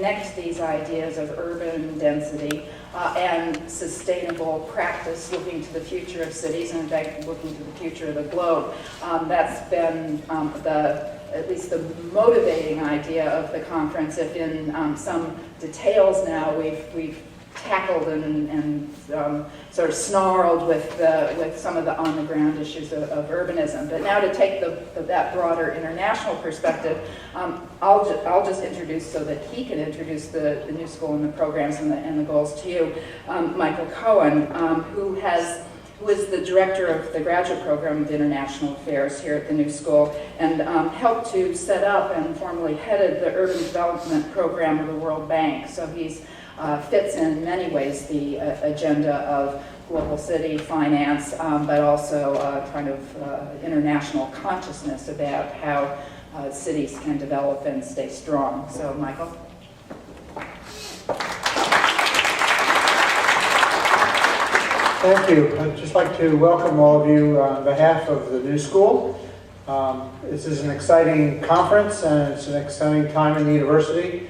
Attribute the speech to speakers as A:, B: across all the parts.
A: connect these ideas of urban density and sustainable practice looking to the future of cities, and in fact looking to the future of the globe. That's been at least the motivating idea of the conference. If in some details now we've tackled and sort of snarled with some of the on-the-ground issues of urbanism. But now to take that broader international perspective, I'll just introduce so that he can introduce the new school and the programs and the goals to you. Michael Cohen, who is the director of the graduate program of international affairs here at the new school, and helped to set up and formally headed the urban development program of the World Bank. So he's fits in many ways the agenda of global city finance, but also kind of international consciousness about how cities can develop and stay strong. So, Michael.
B: Thank you. I'd just like to welcome all of you on behalf of the new school. This is an exciting conference, and it's an exciting time in the university.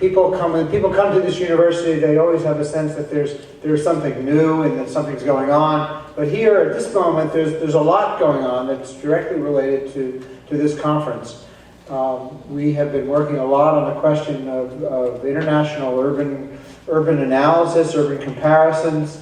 B: When people come to this university, they always have a sense that there's something new and that something's going on. But here, at this moment, there's a lot going on that's directly related to this conference. We have been working a lot on the question of international urban analysis, urban comparisons.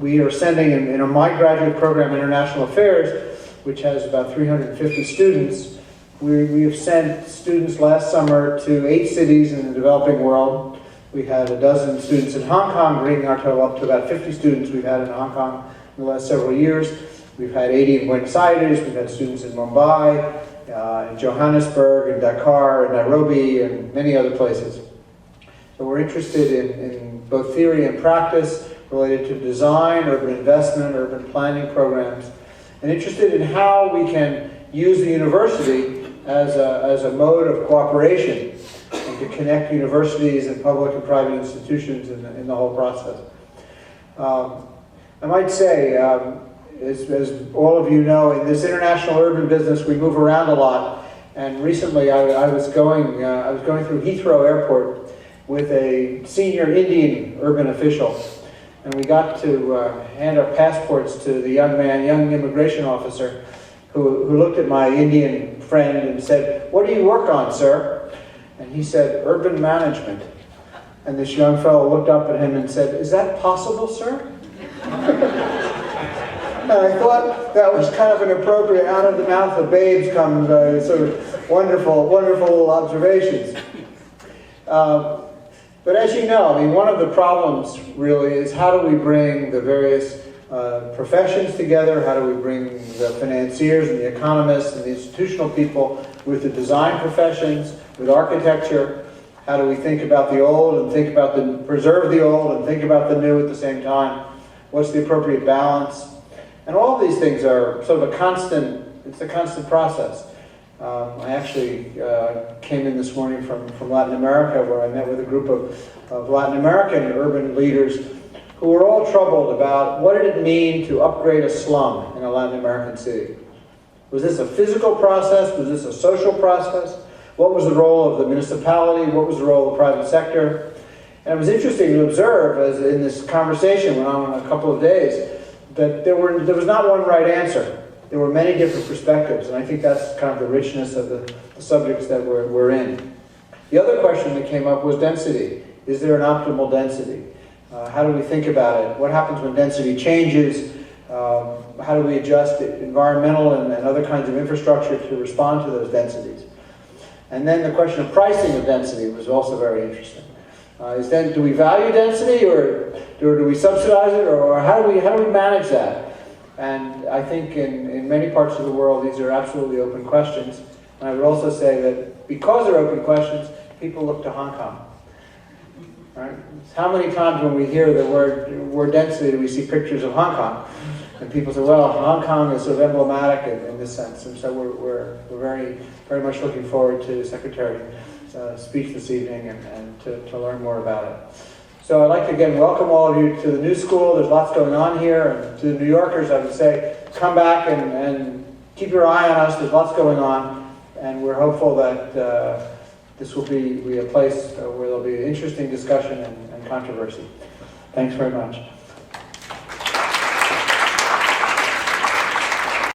B: We are sending, in my graduate program, International Affairs, which has about 350 students, we have sent students last summer to 8 cities in the developing world. We had a dozen students in Hong Kong, bringing our total up to about 50 students we've had in Hong Kong in the last several years. We've had 80 in Buenos Aires, we've had students in Mumbai, in Johannesburg, in Dakar, in Nairobi, and many other places. So we're interested in both theory and practice related to design, urban investment, urban planning programs, and interested in how we can use the university as a mode of cooperation and to connect universities and public and private institutions in the whole process. I might say, as all of you know, in this international urban business, we move around a lot. And recently, I was going through Heathrow Airport with a senior Indian urban official, and we got to hand our passports to the young immigration officer, who looked at my Indian friend and said, "What do you work on, sir?" And he said, "Urban management." And this young fellow looked up at him and said, "Is that possible, sir?" And I thought that was kind of an appropriate, out of the mouth of babes comes sort of wonderful little observations. But as you know, I mean, one of the problems really is how do we bring the various professions together? How do we bring the financiers and the economists and the institutional people with the design professions, with architecture? How do we think about the old and preserve the old and think about the new at the same time? What's the appropriate balance? And all of these things are sort of it's a constant process. I actually came in this morning from Latin America, where I met with a group of Latin American urban leaders who were all troubled about what did it mean to upgrade a slum in a Latin American city. Was this a physical process? Was this a social process? What was the role of the municipality? What was the role of the private sector? And it was interesting to observe, as in this conversation went on a couple of days, that there was not one right answer. There were many different perspectives, and I think that's kind of the richness of the subjects that we're in. The other question that came up was density. Is there an optimal density? How do we think about it? What happens when density changes? How do we adjust environmental and other kinds of infrastructure to respond to those densities? And then the question of pricing of density was also very interesting. Do we value density, or do we subsidize it, or how do we manage that? And I think in many parts of the world, these are absolutely open questions. And I would also say that because they're open questions, people look to Hong Kong. Right? How many times when we hear the word density do we see pictures of Hong Kong? And people say, well, Hong Kong is sort of emblematic in this sense. And so we're very, very much looking forward to the Secretary's speech this evening and to learn more about it. So I'd like to again welcome all of you to the new school. There's lots going on here. And to the New Yorkers, I would say, come back and keep your eye on us. There's lots going on. And we're hopeful that this will be a place where there'll be interesting discussion and controversy. Thanks very much.